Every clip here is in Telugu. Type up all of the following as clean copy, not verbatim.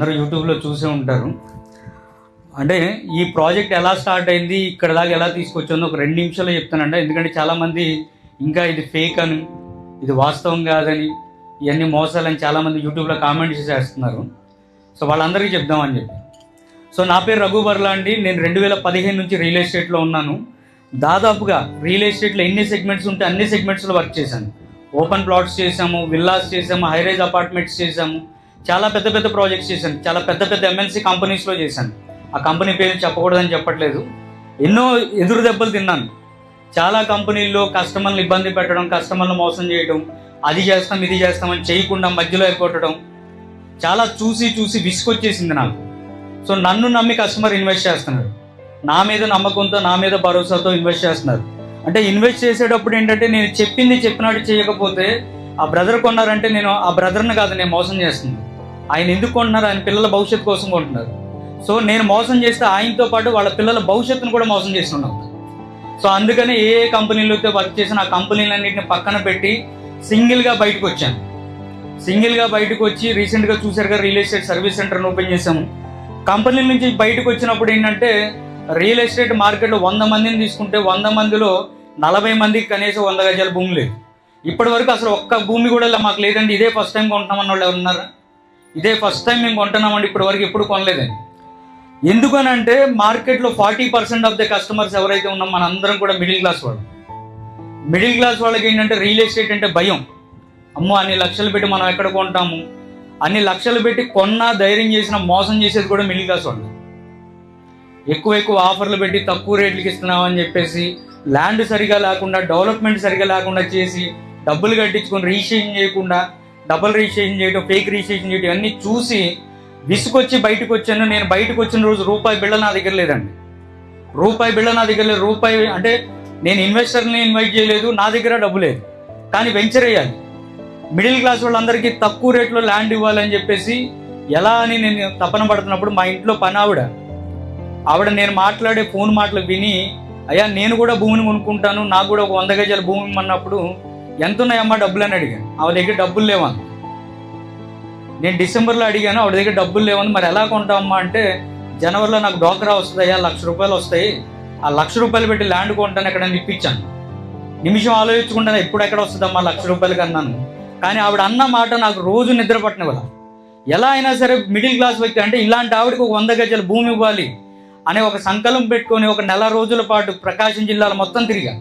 అందరూ యూట్యూబ్లో చూసే ఉంటారు. అంటే ఈ ప్రాజెక్ట్ ఎలా స్టార్ట్ అయింది, ఇక్కడ దాకా ఎలా తీసుకొచ్చిందో ఒక 2 నిమిషాలు చెప్తానండి. ఎందుకంటే చాలామంది ఇంకా ఇది ఫేక్ అని, ఇది వాస్తవం కాదని, ఇవన్నీ మోసాలని చాలామంది యూట్యూబ్లో కామెంట్స్ చేస్తున్నారు. సో వాళ్ళందరికీ చెప్దామని చెప్పి. సో నా పేరు రఘు బర్లా అండి. నేను 2015 నుంచి రియల్ ఎస్టేట్లో ఉన్నాను. దాదాపుగా రియల్ ఎస్టేట్లో ఎన్ని సెగ్మెంట్స్ ఉంటే అన్ని సెగ్మెంట్స్లో వర్క్ చేశాను. ఓపెన్ ప్లాట్స్ చేసాము, విల్లాస్ చేసాము, హైరైజ్ అపార్ట్మెంట్స్ చేసాము, చాలా పెద్ద పెద్ద ప్రాజెక్ట్స్ చేశాను. చాలా పెద్ద పెద్ద ఎంఎన్సీ కంపెనీస్లో చేశాను. ఆ కంపెనీ పేరు చెప్పకూడదని చెప్పట్లేదు. ఎన్నో ఎదురు దెబ్బలు తిన్నాను. చాలా కంపెనీల్లో కస్టమర్లు ఇబ్బంది పెట్టడం, కస్టమర్లు మోసం చేయడం, అది చేస్తాం ఇది చేస్తామని చేయకుండా మధ్యలో ఏర్పడటం చాలా చూసి విసుకొచ్చేసింది నాకు. సో నన్ను నమ్మి కస్టమర్ ఇన్వెస్ట్ చేస్తున్నారు, నా మీద నమ్మకంతో, నా మీద భరోసాతో ఇన్వెస్ట్ చేస్తున్నారు. అంటే ఇన్వెస్ట్ చేసేటప్పుడు ఏంటంటే నేను చెప్పినట్టు చేయకపోతే ఆ బ్రదర్ కొన్నారంటే నేను ఆ బ్రదర్ని కాదు నేను మోసం చేస్తున్నాను. ఆయన ఎందుకు కొంటున్నారు? ఆయన పిల్లల భవిష్యత్తు కోసం కొంటున్నారు. సో నేను మోసం చేస్తే ఆయనతో పాటు వాళ్ళ పిల్లల భవిష్యత్తును కూడా మోసం చేస్తున్నాను. సో అందుకని ఏ కంపెనీలతో వర్క్ చేసిన ఆ కంపెనీలన్నింటిని పక్కన పెట్టి సింగిల్గా బయటకు వచ్చాను. సింగిల్గా బయటకు వచ్చి రీసెంట్గా చూసారుగా రియల్ ఎస్టేట్ సర్వీస్ సెంటర్ని ఓపెన్ చేశాము. కంపెనీల నుంచి బయటకు వచ్చినప్పుడు ఏంటంటే రియల్ ఎస్టేట్ మార్కెట్లో 100 మందిని తీసుకుంటే 100 మందిలో 40 మందికి కనీసం 100 గజాల భూమి లేదు. ఇప్పటి వరకు అసలు ఒక్క భూమి కూడా మాకు లేదండి. ఇదే ఫస్ట్ టైం కొంటున్నామన్న వాళ్ళు ఎవరున్నారా? ఇదే ఫస్ట్ టైం మేము కొంటున్నామండి, ఇప్పటి వరకు ఎప్పుడు కొనలేదండి. ఎందుకనంటే మార్కెట్లో 40% ఆఫ్ ద కస్టమర్స్ ఎవరైతే ఉన్నాం మన అందరం కూడా మిడిల్ క్లాస్ వాళ్ళు. మిడిల్ క్లాస్ వాళ్ళకి ఏంటంటే రియల్ ఎస్టేట్ అంటే భయం. అమ్మో అన్ని లక్షలు పెట్టి మనం ఎక్కడ కొంటాము, అన్ని లక్షలు పెట్టి కొన్నా ధైర్యం చేసిన మోసం చేసేది కూడా మిడిల్ క్లాస్ వాళ్ళు. ఎక్కువ ఆఫర్లు పెట్టి తక్కువ రేట్లకి ఇస్తున్నామని చెప్పేసి ల్యాండ్ సరిగా లేకుండా, డెవలప్మెంట్ సరిగా లేకుండా చేసి డబ్బులు కట్టించుకొని రిజిస్ట్రేషన్ చేయకుండా, డబుల్ రిజిస్ట్రేషన్ చేయడం, ఫేక్ రిజిస్ట్రేషన్ చేయడం అన్నీ చూసి విసుకొచ్చి బయటకు వచ్చాను. నేను బయటకు వచ్చిన రోజు రూపాయి బిళ్ళ నా దగ్గర లేదండి. రూపాయి బిళ్ళ నా దగ్గర లేదు. రూపాయి అంటే నేను ఇన్వెస్టర్ని ఇన్వైట్ చేయలేదు, నా దగ్గర డబ్బు లేదు. కానీ వెంచర్ వేయాలి, మిడిల్ క్లాస్ వాళ్ళందరికీ తక్కువ రేట్లో ల్యాండ్ ఇవ్వాలని చెప్పేసి ఎలా అని నేను తపన పడుతున్నప్పుడు మా ఇంట్లో పని ఆవిడ నేను మాట్లాడే ఫోన్ మాటలు విని, అయ్యా నేను కూడా భూమిని కొనుక్కుంటాను, నాకు కూడా ఒక 100 గజాల భూమి ఇమ్మన్నప్పుడు ఎంత ఉన్నాయమ్మా డబ్బులు అని అడిగాను. ఆవిడ దగ్గర డబ్బులు లేవని. నేను డిసెంబర్లో అడిగాను, ఆవిడ దగ్గర డబ్బులు లేవని. మరి ఎలా కొంటామమ్మా అంటే, జనవరిలో నాకు డోక్రా వస్తుంది అయ్యా, ₹1,00,000 వస్తాయి, ఆ ₹1,00,000 పెట్టి ల్యాండ్ కొంటాను ఎక్కడ ఇప్పించాను. నిమిషం ఆలోచించుకుంటాను ఎప్పుడు ఎక్కడ వస్తుందమ్మా ₹1,00,000 అన్నాను. కానీ ఆవిడ అన్న మాట నాకు రోజు నిద్ర పట్టనివ్వల. ఎలా అయినా సరే మిడిల్ క్లాస్ వ్యక్తి అంటే ఇలాంటి ఆవిడకి ఒక 100 గజాల భూమి ఇవ్వాలి అనే ఒక సంకల్పం పెట్టుకొని ఒక నెల రోజుల పాటు ప్రకాశం జిల్లాలో మొత్తం తిరిగా.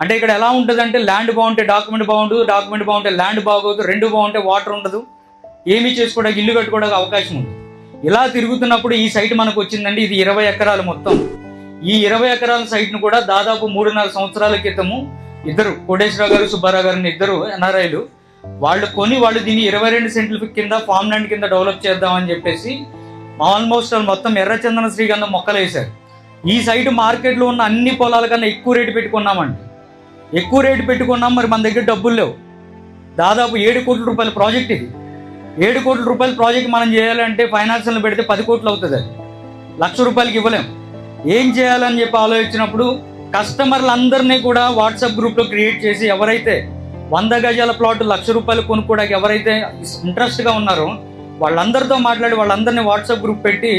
అంటే ఇక్కడ ఎలా ఉంటుందంటే ల్యాండ్ బాగుంటే డాక్యుమెంట్ బాగుండదు, డాక్యుమెంట్ బాగుంటే ల్యాండ్ బాగోదు, 2 బాగుంటే వాటర్ ఉండదు, ఏమీ చేసుకోవడానికి ఇల్లు కట్టుకోవడానికి అవకాశం ఉంది. ఇలా తిరుగుతున్నప్పుడు ఈ సైట్ మనకు వచ్చిందండి. ఇది 20 ఎకరాలు మొత్తం. ఈ 20 ఎకరాల సైట్ను కూడా దాదాపు 3.5 సంవత్సరాల క్రితము ఇద్దరు కోటేశ్వరరావు గారు, సుబ్బారావు గారిని, ఇద్దరు ఎన్ఆర్ఐలు వాళ్ళు దీన్ని 22 సెంట్ల కింద ఫామ్ ల్యాండ్ కింద డెవలప్ చేద్దామని చెప్పేసి ఆల్మోస్ట్ మొత్తం ఎర్రచందన శ్రీగంధం మొక్కలు వేశారు. ఈ సైట్ మార్కెట్లో ఉన్న అన్ని పొలాల కన్నా ఎక్కువ రేటు పెట్టుకున్నామండి. ఎక్కువ రేటు పెట్టుకున్నాం. మరి మన దగ్గర డబ్బులు లేవు. దాదాపు 7 కోట్ల రూపాయల ప్రాజెక్ట్ ఇది. 7 కోట్ల రూపాయల ప్రాజెక్ట్ మనం చేయాలంటే ఫైనాన్షియల్ పెడితే 10 కోట్లు అవుతుంది. అది ₹1,00,000 ఇవ్వలేం. ఏం చేయాలని చెప్పి ఆలోచించినప్పుడు కస్టమర్లందరినీ కూడా వాట్సాప్ గ్రూప్లో క్రియేట్ చేసి ఎవరైతే 100 గజాల ప్లాట్ ₹1,00,000 కొనుక్కోవడానికి ఎవరైతే ఇంట్రెస్ట్గా ఉన్నారో వాళ్ళందరితో మాట్లాడి వాళ్ళందరినీ వాట్సాప్ గ్రూప్ పెట్టి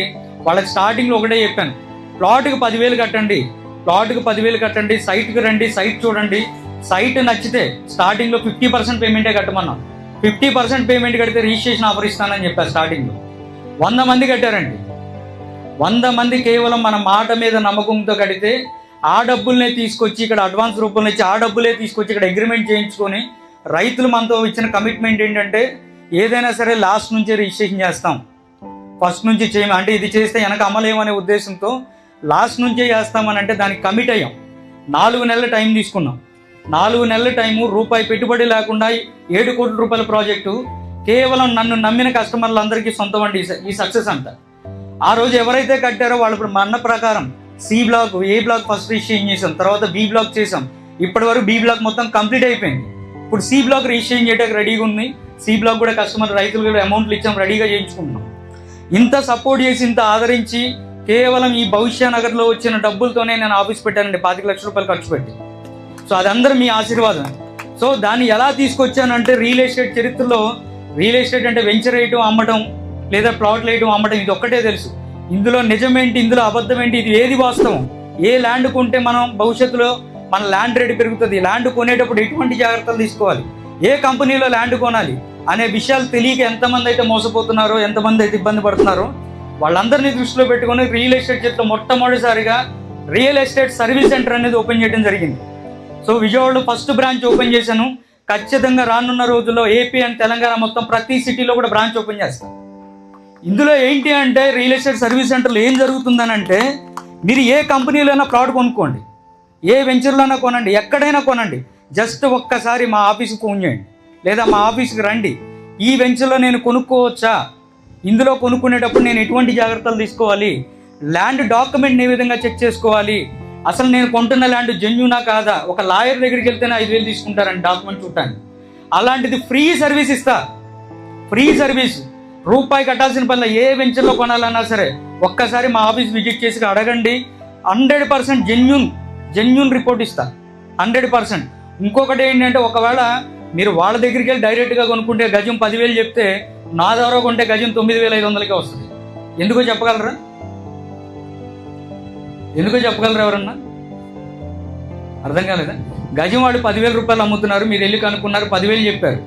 వాళ్ళకి స్టార్టింగ్లో ఒకటే చెప్పాను, ప్లాట్కి 10,000 కట్టండి, ప్లాట్కి 10,000 కట్టండి, సైట్కి రండి, సైట్ చూడండి, సైట్ నచ్చితే స్టార్టింగ్లో 50% పేమెంటే కట్టమన్నాం. 50% పేమెంట్ కడితే రిజిస్ట్రేషన్ ఆఫర్ ఇస్తానని చెప్పారు. స్టార్టింగ్లో 100 మంది కట్టారండి. 100 మంది కేవలం మన మాట మీద నమ్మకంతో కడితే ఆ డబ్బుల్నే తీసుకొచ్చి ఇక్కడ అడ్వాన్స్ రూపంలో ఇచ్చి ఆ డబ్బులే తీసుకొచ్చి ఇక్కడ అగ్రిమెంట్ చేయించుకొని రైతులు మనతో ఇచ్చిన కమిట్మెంట్ ఏంటంటే ఏదైనా సరే లాస్ట్ నుంచే రిజిస్ట్రేషన్ చేస్తాం, ఫస్ట్ నుంచి చేయము. అంటే ఇది చేస్తే వెనక అమలేమనే ఉద్దేశంతో లాస్ట్ నుంచే చేస్తామని అంటే దానికి కమిట్ అయ్యాం. 4 నెలల టైం తీసుకున్నాం. 4 నెలల టైము, రూపాయి పెట్టుబడి లేకుండా 7 కోట్ల రూపాయల ప్రాజెక్టు కేవలం నన్ను నమ్మిన కస్టమర్లందరికీ సొంతం అండి ఈ సక్సెస్ అంతా. ఆ రోజు ఎవరైతే కట్టారో వాళ్ళు ఇప్పుడు మన ప్రకారం సి బ్లాక్, ఏ బ్లాక్ ఫస్ట్ రిజిస్ట్రేషన్ చేసాం, తర్వాత బి బ్లాక్ చేసాం. ఇప్పటి వరకు బి బ్లాక్ మొత్తం కంప్లీట్ అయిపోయింది. ఇప్పుడు సి బ్లాక్ రిజిస్ట్రేషన్ చేయడానికి రెడీగా ఉంది. సి బ్లాక్ కూడా కస్టమర్ రైతులు కూడా అమౌంట్లు ఇచ్చాం, రెడీగా చేయించుకుంటున్నాం. ఇంత సపోర్ట్ చేసి, ఇంత ఆదరించి కేవలం ఈ భవిష్య నగర్లో వచ్చిన డబ్బులతోనే నేను ఆఫీస్ పెట్టానండి, ₹25,00,000 ఖర్చు పెట్టి. సో అదందరూ మీ ఆశీర్వాదం. సో దాన్ని ఎలా తీసుకొచ్చానంటే రియల్ ఎస్టేట్ చరిత్రలో రియల్ ఎస్టేట్ అంటే వెంచర్ వేయటం, అమ్మటం, లేదా ప్లాట్లు వేయడం అమ్మటం, ఇది ఒక్కటే తెలుసు. ఇందులో నిజమేంటి, ఇందులో అబద్ధం ఏంటి, ఇది ఏది వాస్తవం, ఏ ల్యాండ్ కొంటే మనం భవిష్యత్తులో మన ల్యాండ్ రేట్ పెరుగుతుంది, ల్యాండ్ కొనేటప్పుడు ఎటువంటి జాగ్రత్తలు తీసుకోవాలి, ఏ కంపెనీలో ల్యాండ్ కొనాలి అనే విషయాలు తెలియక ఎంతమంది అయితే మోసపోతున్నారో, ఎంతమంది అయితే ఇబ్బంది పడుతున్నారో వాళ్ళందరినీ దృష్టిలో పెట్టుకొని రియల్ ఎస్టేట్ చేతిలో మొట్టమొదటిసారిగా రియల్ ఎస్టేట్ సర్వీస్ సెంటర్ అనేది ఓపెన్ చేయడం జరిగింది. సో విజయవాడలో ఫస్ట్ బ్రాంచ్ ఓపెన్ చేశాను. ఖచ్చితంగా రానున్న రోజుల్లో ఏపీ అండ్ తెలంగాణ మొత్తం ప్రతి సిటీలో కూడా బ్రాంచ్ ఓపెన్ చేస్తాం. ఇందులో ఏంటి అంటే రియల్ ఎస్టేట్ సర్వీస్ సెంటర్లో ఏం జరుగుతుందనంటే, మీరు ఏ కంపెనీలోనైనా ప్లాట్ కొనుక్కోండి, ఏ వెంచర్లోనైనా కొనండి, ఎక్కడైనా కొనండి, జస్ట్ ఒక్కసారి మా ఆఫీస్కి ఫోన్ చేయండి లేదా మా ఆఫీస్కి రండి. ఈ వెంచర్లో నేను కొనుక్కోవచ్చా, ఇందులో కొనుక్కునేటప్పుడు నేను ఎటువంటి జాగ్రత్తలు తీసుకోవాలి, ల్యాండ్ డాక్యుమెంట్ని ఏ విధంగా చెక్ చేసుకోవాలి, అసలు నేను కొంటున్న ల్యాండ్ జెన్యూనా కాదా, ఒక లాయర్ దగ్గరికి వెళ్తేనే 5,000 తీసుకుంటారండి డాక్యుమెంట్ చూడటానికి. అలాంటిది ఫ్రీ సర్వీస్ ఇస్తా, ఫ్రీ సర్వీస్, రూపాయి కట్టాల్సిన పనిలో. ఏ వెంచర్లో కొనాలన్నా సరే ఒక్కసారి మా ఆఫీస్ విజిట్ చేసి అడగండి, 100% జెన్యూన్ రిపోర్ట్ ఇస్తా, 100%. ఇంకొకటి ఏంటంటే, ఒకవేళ మీరు వాళ్ళ దగ్గరికి వెళ్ళి డైరెక్ట్గా కొనుక్కుంటే గజం 10,000 చెప్తే, నా ద్వారా కొంటే గజం 9,500కే వస్తుంది. ఎందుకో చెప్పగలరా? ఎవరన్నా అర్థం కాలేదా? గజం వాడు 10,000 రూపాయలు అమ్ముతున్నారు, మీరు వెళ్ళి కనుక్కున్నారు, 10,000 చెప్పారు.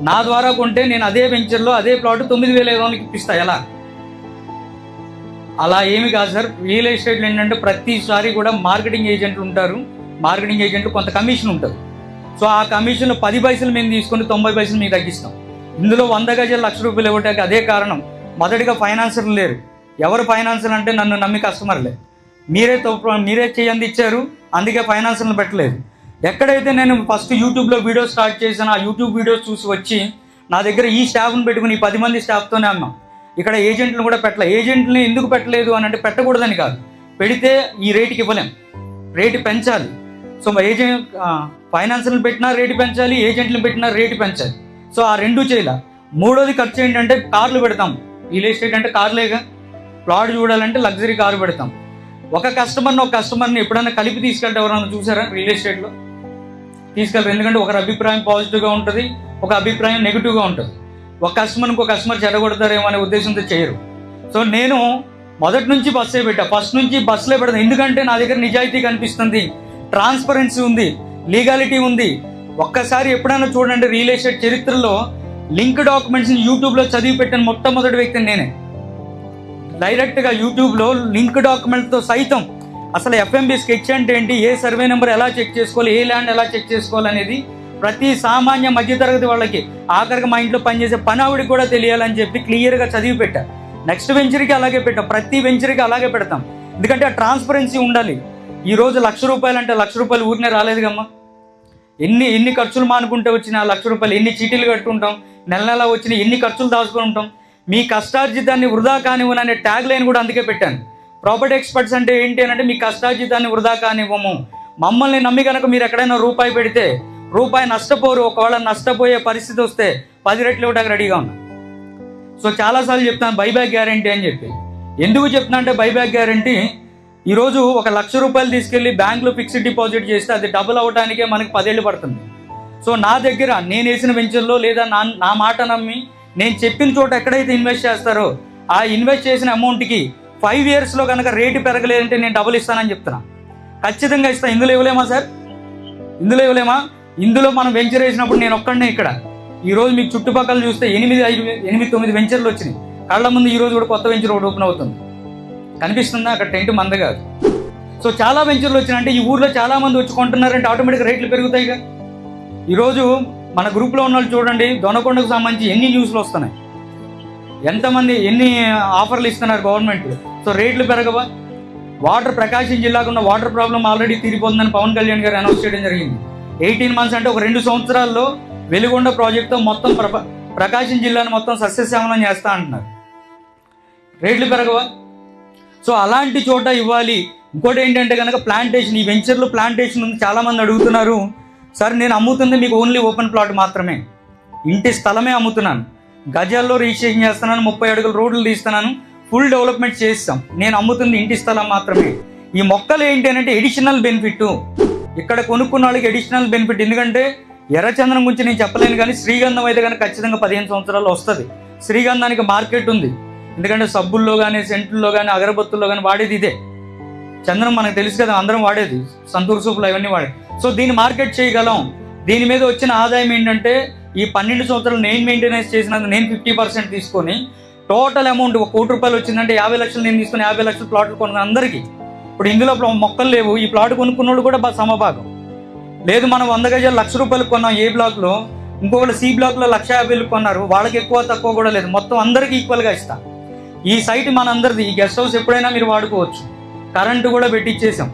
నా ద్వారా కొంటే నేను అదే వెంచర్లో అదే ప్లాట్ 9,500కి ఇప్పిస్తా. ఎలా? అలా ఏమి కాదు సార్. రియల్ ఎస్టేట్లో ఏంటంటే ప్రతిసారి కూడా మార్కెటింగ్ ఏజెంట్లు ఉంటారు, మార్కెటింగ్ ఏజెంట్లు కొంత కమిషన్ ఉంటుంది. సో ఆ కమిషన్లో 10 పైసలు మేము తీసుకొని 90 పైసలు మీకు తగ్గిస్తాం. ఇందులో 100 గజాలు ₹1,00,000 ఇవ్వటానికి అదే కారణం. మొదటిగా ఫైనాన్సర్లు లేరు. ఎవరు ఫైనాన్సర్ అంటే నన్ను నమ్మి కస్టమర్లే. మీరే చేయండి ఇచ్చారు, అందుకే ఫైనాన్సర్లు పెట్టలేదు. ఎక్కడైతే నేను ఫస్ట్ యూట్యూబ్లో వీడియో స్టార్ట్ చేశాను, ఆ యూట్యూబ్ వీడియోస్ చూసి వచ్చి నా దగ్గర ఈ స్టాఫ్ని పెట్టుకుని 10 మంది స్టాఫ్తోనే అన్నాం. ఇక్కడ ఏజెంట్లను కూడా పెట్టలేదు. ఏజెంట్ని ఎందుకు పెట్టలేదు అని అంటే, పెట్టకూడదని కాదు, పెడితే ఈ రేటుకి ఇవ్వలేం, రేటు పెంచాలి. సో ఫైనాన్సర్లు పెట్టినా రేటు పెంచాలి, ఏజెంట్లు పెట్టినా రేటు పెంచాలి. సో ఆ రెండు చేయాల. మూడోది ఖర్చు ఏంటంటే కార్లు పెడతాం. రియల్ ఎస్టేట్ అంటే కార్లేగా. ప్లాట్ చూడాలంటే లగ్జరీ కారు పెడతాం. ఒక కస్టమర్ని ఎప్పుడైనా కలిపి తీసుకెళ్తే ఎవరైనా చూసారా? రియల్ ఎస్టేట్లో తీసుకెళ్తారు. ఎందుకంటే ఒకరి అభిప్రాయం పాజిటివ్గా ఉంటుంది, ఒక అభిప్రాయం నెగిటివ్గా ఉంటుంది. ఒక కస్టమర్ చెడగొడతారేమో అనే ఉద్దేశంతో చేయరు. సో నేను మొదటి నుంచి బస్సే పెట్టా, ఫస్ట్ నుంచి బస్సులే పెడతాను. ఎందుకంటే నా దగ్గర నిజాయితీ కనిపిస్తుంది, ట్రాన్స్పరెన్సీ ఉంది, లీగాలిటీ ఉంది. ఒక్కసారి ఎప్పుడైనా చూడండి, రియల్ ఎస్టేట్ చరిత్రలో లింక్ డాక్యుమెంట్స్ని యూట్యూబ్లో చదివి పెట్టిన మొట్టమొదటి వ్యక్తిని నేనే. డైరెక్ట్గా యూట్యూబ్లో లింక్ డాక్యుమెంట్తో సైతం అసలు ఎఫ్ఎంబి స్కెచ్ అంటే ఏంటి, ఏ సర్వే నెంబర్ ఎలా చెక్ చేసుకోవాలి, ఏ ల్యాండ్ ఎలా చెక్ చేసుకోవాలి అనేది ప్రతి సామాన్య మధ్యతరగతి వాళ్ళకి, ఆఖరికి మా ఇంట్లో పనిచేసే పనావిడికి కూడా తెలియాలని చెప్పి క్లియర్గా చదివి పెట్టా. నెక్స్ట్ వెంచర్కి అలాగే పెట్టాం, ప్రతి వెంచర్కి అలాగే పెడతాం. ఎందుకంటే ఆ ట్రాన్స్పరెన్సీ ఉండాలి. ఈరోజు ₹1,00,000 అంటే ₹1,00,000 ఊరినే రాలేదు కమ్మా. ఎన్ని ఖర్చులు మానుకుంటే వచ్చిన ₹1,00,000, ఎన్ని చీటీలు కట్టుకుంటాం, నెల వచ్చిన ఎన్ని ఖర్చులు దాచుకుని ఉంటాం. మీ కష్టార్జితాన్ని వృధా కానివ్వను అనే ట్యాగ్ లైన్ కూడా అందుకే పెట్టాను. ప్రాపర్టీ ఎక్స్పర్ట్స్ అంటే ఏంటి అని అంటే, మీ కష్టార్జితాన్ని వృధా కానివ్వము. మమ్మల్ని నమ్మి కనుక మీరు ఎక్కడైనా రూపాయి పెడితే రూపాయి నష్టపోరు. ఒకవేళ నష్టపోయే పరిస్థితి వస్తే 10 రెట్లు ఇవ్వడానికి రెడీగా ఉన్నా. సో చాలాసార్లు చెప్తాను బైబ్యాక్ గ్యారంటీ అని చెప్పి. ఎందుకు చెప్తున్నా అంటే, బైబ్యాక్ గ్యారంటీ ఈరోజు ఒక ₹1,00,000 తీసుకెళ్ళి బ్యాంకులో ఫిక్స్డ్ డిపాజిట్ చేస్తే అది డబుల్ అవ్వడానికే మనకి 10 ఏళ్ళు పడుతుంది. సో నా దగ్గర నేను వేసిన వెంచర్లో లేదా నా మాట నమ్మి నేను చెప్పిన చోట ఎక్కడైతే ఇన్వెస్ట్ చేస్తారో ఆ ఇన్వెస్ట్ చేసిన అమౌంట్కి 5 ఇయర్స్లో కనుక రేటు పెరగలేదంటే నేను డబుల్ ఇస్తానని చెప్తున్నా. ఖచ్చితంగా ఇస్తాను. ఇందులో ఇవ్వలేమా సార్? ఇందులో మనం వెంచర్ వేసినప్పుడు నేను ఒక్కడనే ఇక్కడ. ఈరోజు మీకు చుట్టుపక్కల చూస్తే 8-9 వెంచర్లు వచ్చినాయి కళ్ళ ముందు. ఈరోజు కూడా కొత్త వెంచర్ ఒకటి ఓపెన్ అవుతుంది, కనిపిస్తుందా? అక్కడ టెంట్ మంద కాదు. సో చాలా వెంచర్లు వచ్చినాయంటే ఈ ఊర్లో చాలా మంది వచ్చి కొంటున్నారంటే ఆటోమేటిక్గా రేట్లు పెరుగుతాయిగా. ఈరోజు మన గ్రూప్లో ఉన్న వాళ్ళు చూడండి, దొనకొండకు సంబంధించి ఎన్ని న్యూస్లు వస్తున్నాయి, ఎంతమంది ఎన్ని ఆఫర్లు ఇస్తున్నారు గవర్నమెంట్. సో రేట్లు పెరగవా? ప్రకాశం జిల్లాకు ఉన్న వాటర్ ప్రాబ్లం ఆల్రెడీ తీరిపోతుందని పవన్ కళ్యాణ్ గారు అనౌన్స్ చేయడం జరిగింది. 18 months అంటే ఒక 2 సంవత్సరాల్లో వెలుగొండ ప్రాజెక్టుతో మొత్తం ప్రకాశం జిల్లాను మొత్తం సస్యశ్యామలం చేస్తా అంటున్నారు. రేట్లు పెరగవా? సో అలాంటి చోట ఇవ్వాలి. ఇంకోటి ఏంటంటే కనుక ప్లాంటేషన్, ఈ వెంచర్లో ప్లాంటేషన్ ఉంది. చాలామంది అడుగుతున్నారు, సార్ నేను అమ్ముతుంది మీకు ఓన్లీ ఓపెన్ ప్లాట్ మాత్రమే, ఇంటి స్థలమే అమ్ముతున్నాను, గజాల్లో రిజిస్ట్రేషన్ చేస్తున్నాను, 30 అడుగుల రోడ్లు తీస్తున్నాను, ఫుల్ డెవలప్మెంట్ చేస్తాం, నేను అమ్ముతుంది ఇంటి స్థలం మాత్రమే. ఈ మొక్కలు ఏంటి అంటే ఎడిషనల్ బెనిఫిట్, ఇక్కడ కొనుక్కున్న వాళ్ళకి ఎడిషనల్ బెనిఫిట్. ఎందుకంటే ఎర్రచందనం గురించి నేను చెప్పలేను, కానీ శ్రీగంధం అయితే కనుక ఖచ్చితంగా 15 సంవత్సరాల్లో వస్తుంది. శ్రీగంధానికి మార్కెట్ ఉంది. ఎందుకంటే సబ్బుల్లో కానీ సెంట్లలో కానీ అగరబత్తుల్లో కానీ వాడేది ఇదే. చందనం మనకు తెలుసు కదా, అందరం వాడేది, సంతూర్ సూపులు అవన్నీ వాడేది. సో దీన్ని మార్కెట్ చేయగలం. దీని మీద వచ్చిన ఆదాయం ఏంటంటే ఈ 12 సంవత్సరాలు నేను మెయింటెనెన్స్ చేసినందుకు నేను 50% తీసుకొని టోటల్ అమౌంట్ 1 కోటి రూపాయలు వచ్చిందంటే 50 లక్షలు నేను తీసుకొని 50 లక్షల ప్లాట్లు కొనుక్కున్నాను అందరికీ. ఇప్పుడు ఇందులో మొక్కలు లేవు, ఈ ప్లాట్ కొనుక్కున్నోళ్ళు కూడా సమభాగం. లేదు మనం 100 గజాలు ₹1,00,000 కొన్నాం ఏ బ్లాక్లో, ఇంకొకళ్ళు సి బ్లాక్లో 1,50,000 కొన్నారు, వాళ్ళకి ఎక్కువ తక్కువ కూడా లేదు, మొత్తం అందరికీ ఈక్వల్గా ఇస్తాం. ఈ సైట్ మనందరిది. ఈ గెస్ట్ హౌస్ ఎప్పుడైనా మీరు వాడుకోవచ్చు. కరెంటు కూడా పెట్టించేసాం,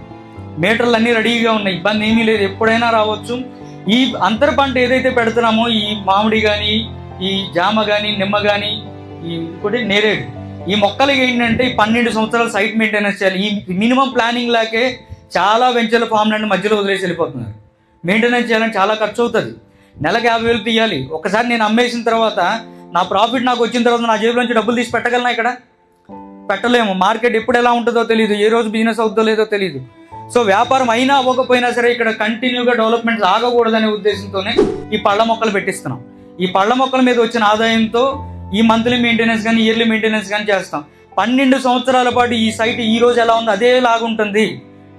మీటర్లు అన్నీ రెడీగా ఉన్నాయి, ఇబ్బంది ఏమీ లేదు, ఎప్పుడైనా రావచ్చు. ఈ అంతర పంట ఏదైతే పెడుతున్నామో ఈ మామిడి కానీ, ఈ జామ కానీ, నిమ్మ కానీ, ఈ ఇంకోటి నేరేడు, ఈ మొక్కలకి ఏంటంటే ఈ 12 సంవత్సరాలు సైట్ మెయింటెనెన్స్ చేయాలి. ఈ మినిమం ప్లానింగ్ లాగే చాలా వెంచర్ల ఫామ్ ల్యాండ్ మధ్యలో వదిలేసి వెళ్ళిపోతున్నారు. మెయింటెనెన్స్ చేయాలని చాలా ఖర్చు అవుతుంది. నెలకు 50,000 తీయాలి. ఒకసారి నేను అమ్మేసిన తర్వాత నా ప్రాఫిట్ నాకు వచ్చిన తర్వాత నా జేబులోంచి డబ్బులు తీసి పెట్టగలనా? ఇక్కడ పెట్టలేము. మార్కెట్ ఎప్పుడు ఎలా ఉంటుందో తెలియదు, ఏ రోజు బిజినెస్ అవుతుందో లేదో తెలియదు. సో వ్యాపారం అయినా అవ్వకపోయినా సరే ఇక్కడ కంటిన్యూగా డెవలప్మెంట్ ఆగకూడదనే ఉద్దేశంతోనే ఈ పళ్ళ మొక్కలు పెట్టిస్తున్నాం. ఈ పళ్ళ మొక్కల మీద వచ్చిన ఆదాయంతో ఈ మంత్లీ మెయింటెనెన్స్ కానీ ఇయర్లీ మెయింటెనెన్స్ కానీ చేస్తాం. 12 సంవత్సరాల పాటు ఈ సైట్ ఈ రోజు ఎలా ఉంది అదే లాగుంటుంది.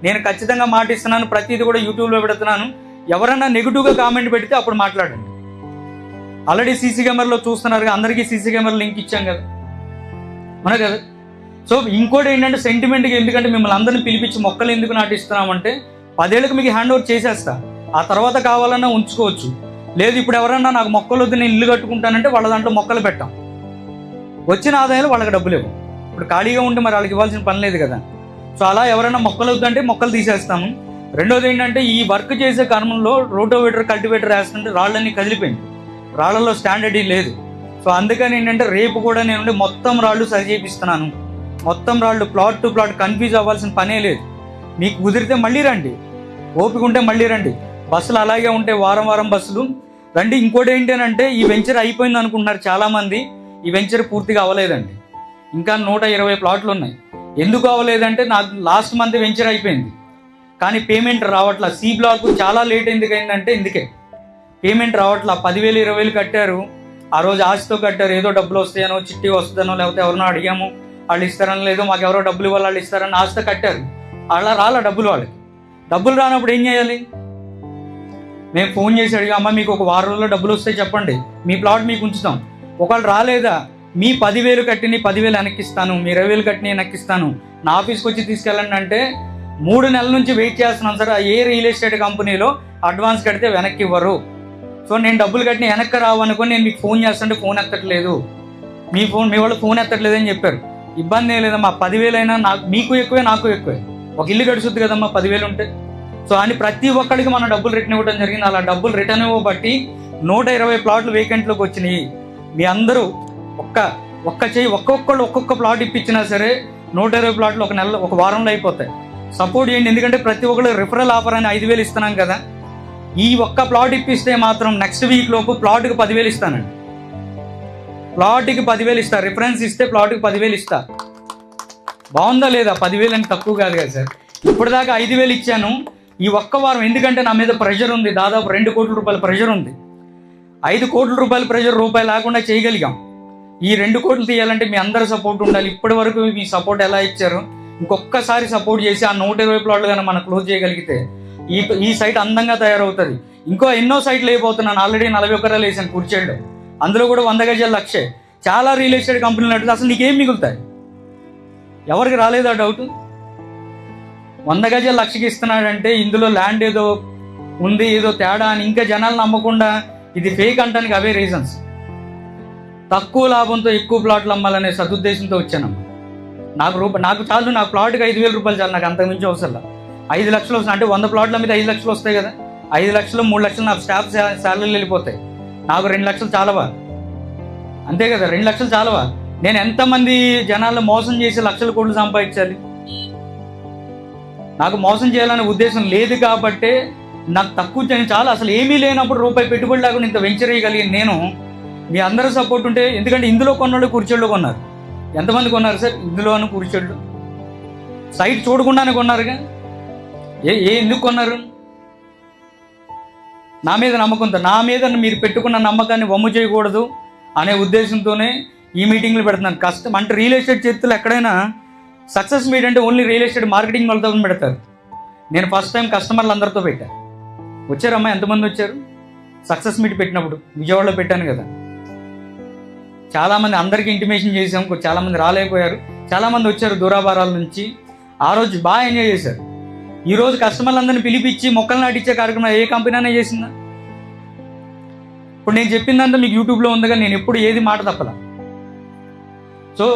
నేను ఖచ్చితంగా మాటిస్తున్నాను, ప్రతిదీ కూడా యూట్యూబ్లో పెడుతున్నాను. ఎవరన్నా నెగిటివ్గా కామెంట్ పెడితే అప్పుడు మాట్లాడండి. ఆల్రెడీ సీసీ కెమెరాలో చూస్తున్నారు కదా, అందరికీ సీసీ కెమెరా లింక్ ఇచ్చాం కదా మన కదా. సో ఇంకోటి ఏంటంటే సెంటిమెంట్గా, ఎందుకంటే మిమ్మల్ని అందరిని పిలిపించి మొక్కలు ఎందుకు నాటిస్తున్నామంటే 10 ఏళ్ళకి మీకు హ్యాండ్ ఓవర్ చేసేస్తా, ఆ తర్వాత కావాలన్నా ఉంచుకోవచ్చు. లేదు ఇప్పుడు ఎవరన్నా నాకు మొక్కలు వద్దు నేను ఇల్లు కట్టుకుంటానంటే వాళ్ళ దాంట్లో మొక్కలు పెట్టాం, వచ్చిన ఆదాయాలు వాళ్ళకి డబ్బులు ఇవ్వం. ఇప్పుడు ఖాళీగా ఉంటే మరి వాళ్ళకి ఇవ్వాల్సిన పని లేదు కదా. సో అలా ఎవరైనా మొక్కలు వద్దంటే మొక్కలు తీసేస్తాము. రెండోది ఏంటంటే ఈ వర్క్ చేసే క్రమంలో రోటోవేటర్ కల్టివేటర్ వేస్తుంటే రాళ్ళన్నీ కదిలిపోయింది, రాళ్లలో స్టాండర్డ్ లేదు. సో అందుకని ఏంటంటే రేపు కూడా నేను మొత్తం రాళ్ళు సరి చేపిస్తున్నాను. మొత్తం రాళ్ళు ప్లాట్ టు ప్లాట్, కన్ఫ్యూజ్ అవ్వాల్సిన పనే లేదు. మీకు కుదిరితే మళ్ళీ రండి, ఓపిక ఉంటే మళ్ళీ రండి. బస్సులు అలాగే ఉంటాయి, వారం వారం బస్సులు రండి. ఇంకోటి ఏంటంటే ఈ వెంచర్ అయిపోయింది అనుకుంటున్నారు చాలామంది, ఈ వెంచర్ పూర్తిగా అవ్వలేదండి. ఇంకా 120 ప్లాట్లు ఉన్నాయి. ఎందుకు అవ్వలేదంటే నాకు లాస్ట్ మంత్ వెంచర్ అయిపోయింది కానీ పేమెంట్ రావట్లా. సి బ్లాక్ చాలా లేట్ ఎందుకైందంటే ఇందుకే పేమెంట్ రావట్లా. 10,000 20,000 కట్టారు, ఆ రోజు ఆశతో కట్టారు, ఏదో డబ్బులు వస్తాయనో చిట్టి వస్తుందనో లేకపోతే ఎవరినో అడిగాము వాళ్ళు ఇస్తారని, లేదో మాకు ఎవరో డబ్బులు ఇవ్వాలి వాళ్ళు ఇస్తారని ఆశతో కట్టారు. అలా రాలా డబ్బులు, వాళ్ళకి డబ్బులు రానప్పుడు ఏం చేయాలి? మేము ఫోన్ చేసి అడిగా, అమ్మ మీకు ఒక వారం రోజుల్లో డబ్బులు వస్తే చెప్పండి, మీ ప్లాట్ మీకు ఉంచుతాం. ఒకళ్ళు రాలేదా, మీ 10,000 కట్టిని 10,000 వెనక్కిస్తాను, మీ 20,000 కట్టిని వెనక్కిస్తాను, నా ఆఫీస్కి వచ్చి తీసుకెళ్ళండి అంటే 3 నెలల నుంచి వెయిట్ చేస్తున్నాం సార్. ఏ రియల్ ఎస్టేట్ కంపెనీలో అడ్వాన్స్ కడితే వెనక్కి ఇవ్వరు. సో నేను డబ్బులు కట్టిన వెనక్కి రావు అనుకొని నేను మీకు ఫోన్ చేస్తుంటే ఫోన్ ఎత్తట్లేదు, మీ వాళ్ళు ఫోన్ ఎత్తట్లేదు అని చెప్పారు. ఇబ్బంది ఏం లేదమ్మా, 10,000 అయినా నాకు మీకు ఎక్కువే నాకు ఎక్కువే, ఒక ఇల్లు గడుచుద్ది కదమ్మా 10,000 ఉంటే. సో అని ప్రతి ఒక్కడికి మనం డబ్బులు రిటర్న్ ఇవ్వడం జరిగింది. అలా డబ్బులు రిటర్న్ ఇవ్వబట్టి 120 ప్లాట్లు వేకెంట్లోకి వచ్చినాయి. మీ అందరూ ఒక్కొక్కళ్ళు ఒక్కొక్క ప్లాట్ ఇప్పించినా సరే 120 ప్లాట్లు ఒక వారంలో అయిపోతాయి. సపోర్ట్ చేయండి, ఎందుకంటే ప్రతి ఒక్కళ్ళు రిఫరల్ ఆఫర్ అని 5,000 ఇస్తున్నాం కదా. ఈ ఒక్క ప్లాట్ ఇప్పిస్తే మాత్రం నెక్స్ట్ వీక్ లోపు ప్లాట్కి 10,000 ఇస్తానండి. ప్లాట్కి 10,000 ఇస్తా, రిఫరెన్స్ ఇస్తే ప్లాట్కి 10,000 ఇస్తా. బాగుందా లేదా? 10,000 అని తక్కువ కాదు కదా సార్. ఇప్పుడు దాకా 5,000 ఇచ్చాను ఈ ఒక్క వారం, ఎందుకంటే నా మీద ప్రెషర్ ఉంది, దాదాపు 2 కోట్ల రూపాయల ప్రెషర్ ఉంది. 5 కోట్ల రూపాయల ప్రెషర్ రూపాయి లేకుండా చేయగలిగాం. ఈ 2 కోట్లు తీయాలంటే మీ అందరి సపోర్ట్ ఉండాలి. ఇప్పటి వరకు మీ సపోర్ట్ ఎలా ఇచ్చారు, ఇంకొకసారి సపోర్ట్ చేసి ఆ 120 ప్లాట్లు కానీ మనం క్లోజ్ చేయగలిగితే ఈ సైట్ అందంగా తయారవుతుంది. ఇంకో ఎన్నో సైట్లు అయిపోతున్నాను, ఆల్రెడీ 40 ఎకరాలు వేసాను కుర్చేళ్ళు, అందులో కూడా 100 గజాలు లక్షే. చాలా రియల్ ఎస్టేట్ కంపెనీలు అడిగితే అసలు నీకేం మిగులుతాయి? ఎవరికి రాలేదా డౌట్? 100 గజాలు లక్షకి ఇస్తున్నాడంటే ఇందులో ల్యాండ్ ఏదో ఉంది, ఏదో తేడా అని ఇంకా జనాలు నమ్మకుండా ఇది ఫేక్ అంటానికి అవే రీజన్స్. తక్కువ లాభంతో ఎక్కువ ప్లాట్లు అమ్మాలనే సదుద్దేశంతో వచ్చానమ్మా. నాకు చాలు, నాకు ప్లాట్కి 5,000 రూపాయలు చాలు, నాకు అంతకుమించి అవసరం. 5 లక్షలు వస్తాయి అంటే 100 ప్లాట్ల మీద 5 లక్షలు వస్తాయి కదా. 5 లక్షలు 3 లక్షలు నాకు స్టాఫ్ శాలరీలు వెళ్ళిపోతాయి. నాకు 2 లక్షలు చాలవా? అంతే కదా, 2 లక్షలు చాలవా? నేను ఎంతమంది జనాలను మోసం చేసి లక్షల కోట్లు సంపాదించాలి? నాకు మోసం చేయాలనే ఉద్దేశం లేదు కాబట్టే నాకు తక్కువ చాలా, అసలు ఏమీ లేనప్పుడు రూపాయి పెట్టుబడి లేకుండా ఇంత వెంచర్ చేయగలిగింది నేను. మీ అందరూ సపోర్ట్ ఉంటే, ఎందుకంటే ఇందులో కొన్నాళ్ళు కుర్చీళ్ళు కొన్నారు. ఎంతమంది కొన్నారు సార్ ఇందులోనూ కుర్చీళ్ళు? సైట్ చూడకుండానే కొన్నారుగా. ఎందుకు కొన్నారు? నా మీద నమ్మకంతో, నా మీద మీరు పెట్టుకున్న నమ్మకాన్ని వమ్ము చేయకూడదు అనే ఉద్దేశంతోనే ఈ మీటింగ్లు పెడుతున్నాను. కష్టం అంటే రియల్ ఎస్టేట్ చేతులు ఎక్కడైనా సక్సెస్ మీట్ అంటే ఓన్లీ రియల్ ఎస్టేట్ మార్కెటింగ్ వాళ్ళతో పెడతారు. నేను ఫస్ట్ టైం కస్టమర్లు అందరితో పెట్టాను. వచ్చారమ్మా, ఎంతమంది వచ్చారు? సక్సెస్ మీట్ పెట్టినప్పుడు విజయవాడలో పెట్టాను కదా. చాలామంది అందరికీ ఇంటిమేషన్ చేసాం, చాలామంది రాలేకపోయారు, చాలామంది వచ్చారు దూరాభారాల నుంచి. ఆ రోజు బాగా ఎంజాయ్ చేశారు. ఈరోజు కస్టమర్లందరినీ పిలిపించి మొక్కలు నాటించే కార్యక్రమం ఏ కంపెనీ అయినా చేసిందా? ఇప్పుడు నేను చెప్పిందంతా మీకు యూట్యూబ్లో ఉందిగా, నేను ఎప్పుడు ఏది మాట తప్పలా. సో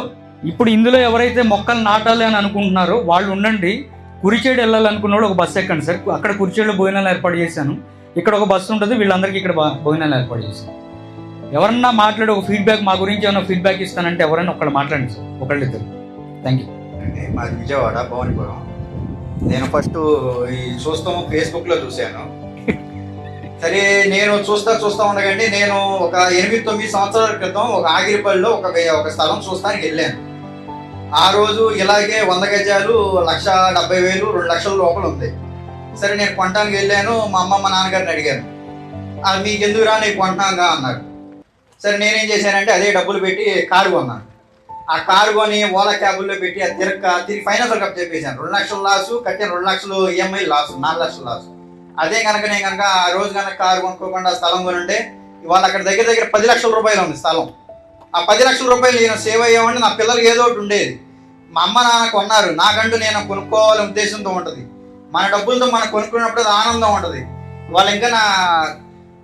ఇప్పుడు ఇందులో ఎవరైతే మొక్కలు నాటాలి అని అనుకుంటున్నారో వాళ్ళు ఉండండి. కురిచేడు వెళ్ళాలనుకున్న ఒక బస్సు ఎక్కండి సార్. అక్కడ కురిచేడులో భోజనాలు ఏర్పాటు చేశాను. ఇక్కడ ఒక బస్సు ఉంటుంది, వీళ్ళందరికీ ఇక్కడ భోజనాలు ఏర్పాటు చేశాను. ఎవరన్నా మాట్లాడి ఒక ఫీడ్బ్యాక్ మా గురించి ఏమైనా ఫీడ్బ్యాక్ ఇస్తానంటే ఎవరైనా ఒకళ్ళు మాట్లాడండి సార్, ఒకళ్ళిద్దరు. Thank you. మాది విజయవాడ భవానీపురం. నేను ఫస్ట్ ఈ చూస్తాము ఫేస్బుక్లో చూశాను. సరే నేను చూస్తా ఉండగానే నేను ఒక 8-9 సంవత్సరాల క్రితం ఒక ఆగిరిపల్లిలో ఒక స్థలం చూస్తానికి వెళ్ళాను. ఆ రోజు ఇలాగే 100 గజాలు 1,70,000 2 లక్షల రూపాయలు ఉంది. సరే నేను కొనడానికి వెళ్ళాను. మా అమ్మ మా నాన్నగారిని అడిగాను, అది మీకు ఎందుకురా నీకు కొంటున్నాగా అన్నారు. సరే నేనేం చేశానంటే అదే డబ్బులు పెట్టి కారు కొన్నాను. ఆ కారు కొని ఓలా క్యాబుల్లో పెట్టి అది తిరిగి ఫైనాన్స్ కప్ చెప్పేశాను. 2 లక్షలు లాసు కట్టిన, 2 లక్షలు ఈఎంఐ లాసు, 4 లక్షలు లాసు. అదే కనుక నేను కనుక ఆ రోజు కనుక కారు కొనుక్కోకుండా స్థలం కొనుంటే ఇవాళ అక్కడ దగ్గర 10 లక్షల రూపాయలు ఉంది స్థలం. ఆ 10 లక్షల రూపాయలు నేను సేవ్ అయ్యామంటే నా పిల్లలకి ఏదో ఒకటి ఉండేది. మా అమ్మ నాన్న కొన్నారు, నాకంటూ నేను కొనుక్కోవాలనే ఉద్దేశంతో ఉంటుంది. మన డబ్బులతో మనం కొనుక్కున్నప్పుడు అది ఆనందం ఉంటుంది. వాళ్ళు ఇంకా నా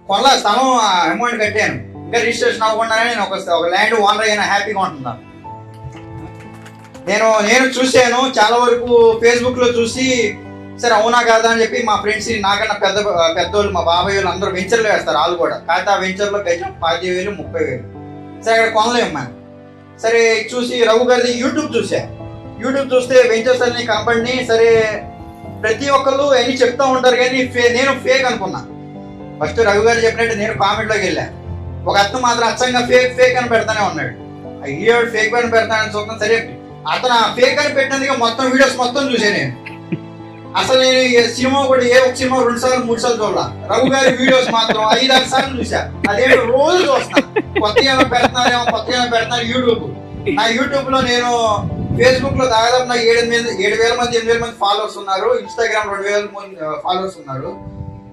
కొనల స్థలం అమౌంట్ కట్టాను, ఇంకా రిజిస్ట్రేషన్ అవ్వకుండానే నేను ఒక ల్యాండ్ ఓనర్ అయినా హ్యాపీగా ఉంటున్నాను. నేను చూశాను చాలా వరకు ఫేస్బుక్లో చూసి, సరే అవునా కాదా అని చెప్పి మా ఫ్రెండ్స్ నాకన్నా పెద్దోళ్ళు మా బాబాయ్ వాళ్ళు అందరూ వెంచర్లో వేస్తారు. వాళ్ళు కూడా కాకపోతే ఆ వెంచర్లో గజం 25,000 30,000. సరే అక్కడ కొనలేము మనం. సరే చూసి రఘు గారిది యూట్యూబ్ చూస్తే వెంచర్స్ అన్ని కనపడిని. సరే ప్రతి ఒక్కళ్ళు అన్ని చెప్తా ఉంటారు కానీ నేను ఫేక్ అనుకున్నా. ఫస్ట్ రఘు గారు చెప్పినట్టు నేను కామెంట్లోకి వెళ్ళాను. ఒక అతను మాత్రం అచ్చంగా ఫేక్ అని పెడతానే ఉన్నాడు. అయ్యో ఫేక్ అని పెడతానని చూద్దాం. సరే అతను ఫేక్ అని పెట్టినందుకు మొత్తం వీడియోస్ మొత్తం చూసాను నేను. అసలు నేను సినిమా కూడా ఒక సినిమా 2 సార్లు 3 సార్లు చూడాల. రఘు గారి వీడియోస్ మాత్రం 5-6 సార్లు చూసా. అదేంటి రోజు చూస్తాను, కొత్తగా పెడుతున్నారు యూట్యూబ్. నా యూట్యూబ్ లో నేను ఫేస్బుక్ లో దాదాపు నాకు 7,000 మంది 8,000 మంది ఫాలోవర్స్ ఉన్నారు. ఇన్స్టాగ్రామ్ 2,000 మంది ఫాలోవర్స్ ఉన్నారు.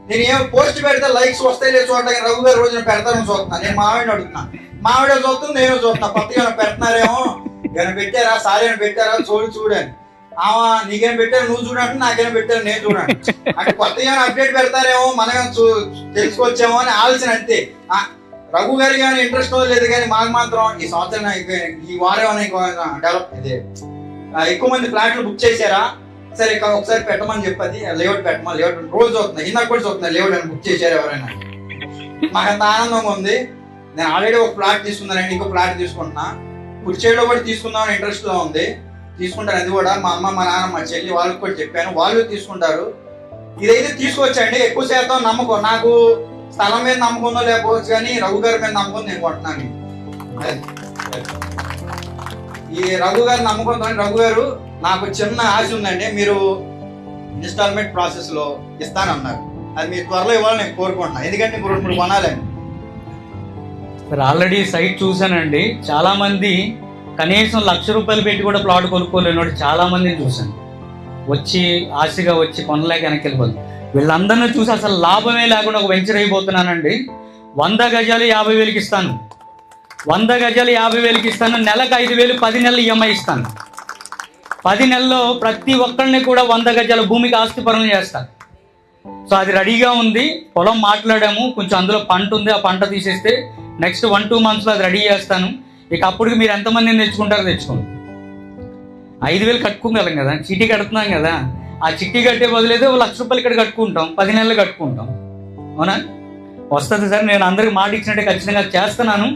నేను ఏం పోస్ట్ పెడితే లైక్స్ వస్తాయి లేదు చూడటానికి రఘు గారు రోజున పెడతారని చూస్తున్నా. నేను మావిడిని అడుగుతున్నా, మావిడే చూస్తుంది, నేను చూస్తున్నా. కొత్తగా పెడుతున్నారేమో, ఏమైనా పెట్టారా సార్, ఏమైనా పెట్టారా చూడని. నీకేం పెట్టారు నువ్వు చూడండి, నాకేం పెట్టారు నేను చూడండి. అంటే కొత్తగా అప్డేట్ పెడతారేమో మనం తెలుసుకోవచ్చేమో అని ఆలోచన. అంతే. రఘు గారికి ఏమైనా ఇంట్రెస్ట్ లేదు కానీ మాకు మాత్రం ఈ సంవత్సరం ఈ వారం డెవలప్ ఇదే ఎక్కువ మంది ఫ్లాట్లు బుక్ చేశారా, సరే ఒకసారి పెట్టమని చెప్పది లేఅవుట్ పెట్టమని. లేఅవుట్ రోజు చూస్తున్నా, ఇందాక కూడా చూస్తున్నా లేఅవుట్ అని బుక్ చేశారు ఎవరైనా. మాకు అంత ఆనందంగా ఉంది. నేను ఆల్రెడీ ఒక ఫ్లాట్ తీసుకున్నానండి, ఇంకో ఫ్లాట్ తీసుకుంటున్నా. కుర్చేలో కూడా తీసుకుందామని ఇంట్రెస్ట్ లో ఉంది, తీసుకుంటారు. అది కూడా మా అమ్మ మా నాన్న మా చెల్లి వాళ్ళకి కూడా చెప్పాను, వాళ్ళు తీసుకుంటారు. ఇదైతే తీసుకొచ్చండి. ఎక్కువ శాతం నమ్మకం, నాకు స్థలం మీద నమ్మకం ఉందో లేకపోవచ్చు కానీ రఘు గారి మీద నమ్మకం నేను కొంటున్నాను. ఈ రఘు గారి నమ్మకంతో రఘు గారు నాకు చిన్న ఆశ ఉందండి, మీరు ఇన్స్టాల్మెంట్ ప్రాసెస్ లో ఇస్తానన్నారు. అది మీరు త్వరలో ఇవ్వాలని నేను కోరుకుంటున్నాను, ఎందుకంటే ఇప్పుడు 3 కొనాలండి. ఆల్రెడీ సైట్ చూశానండి. చాలా మంది కనీసం 1,00,000 రూపాయలు పెట్టి కూడా ప్లాట్ కొనుక్కోలేని వాడు చాలా మందిని చూశాను. వచ్చి ఆశగా వచ్చి కొనలేక వెనక్కి వెళ్ళిపోతుంది. వీళ్ళందరినీ చూసి అసలు లాభమే లేకుండా ఒక వెంచర్ అయిపోతున్నానండి. 100 గజాలు 50,000కి ఇస్తాను, 100 గజాలు 50,000కి ఇస్తాను. నెలకు 5,000 10 నెలలు ఈఎంఐ ఇస్తాను. 10 నెలల్లో ప్రతి ఒక్కరిని కూడా 100 గజాల భూమికి ఆస్తి పనులు చేస్తాను. సో అది రెడీగా ఉంది. పొలం మాట్లాడాము, కొంచెం అందులో పంట ఉంది, ఆ పంట తీసేస్తే నెక్స్ట్ 1-2 మంత్స్లో అది రెడీ చేస్తాను. ఇక అప్పటికి మీరు ఎంతమందిని తెచ్చుకుంటారో తెచ్చుకోండి. 5,000 కట్టుకోగలం కదా, చిట్టి కడుతున్నాం కదా. ఆ చిట్టి కట్టే బదులైతే 1,00,000 రూపాయలు ఇక్కడ కట్టుకుంటాం, 10 నెలలు కట్టుకుంటాం. అవునా? వస్తుంది సార్, నేను అందరికి మాట ఇచ్చినట్టే ఖచ్చితంగా చేస్తున్నాను.